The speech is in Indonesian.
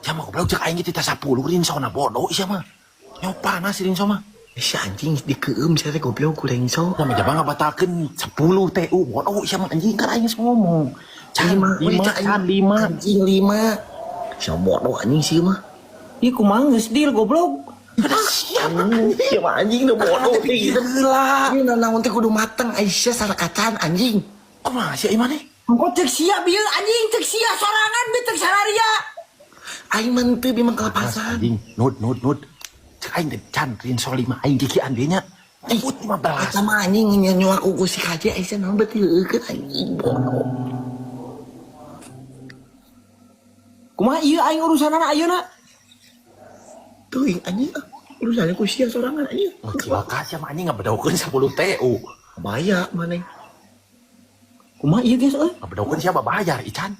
Siapa goblok cek aing kita 10 rinso na bodoh siapa? Nyoba na si rinso mah. Si anjing dikeum saya goblok ku rinso. Sama jaba ngabatalkeun 10 TU bodoh siapa anjing kan aing ngomong. Can 5 anjing 5. Siapa bodoh anjing sih mah. Ih kumaha geus deal goblok. Siapa anjing nu bodoh teh lah. Ieu naon teh kudu mateng Aisyah sarakacan anjing. Kumaha si Iman nih? Engko cek sia bieu anjing cek sia sorangan beu cek salaria. Aing mah teu bimang kelepasan. Anjing, nut. Cek aing teh can rinso 5 aing kikian deui nya. Nyebut 15. Eta mah anjing nyanyo aku ku si kaje Aisyah naon beuti eukeun anjing bodoh. Kumaha ieu aing urusanana ayeuna? Tuh anjing urusannya ku sia sorangan anjing. Cilaka siapa anjing ngabedaukeun 10 TU. Bahaya maneh. Kumaha ieu geus euy? Ngabedaukeun siapa bayar Ican.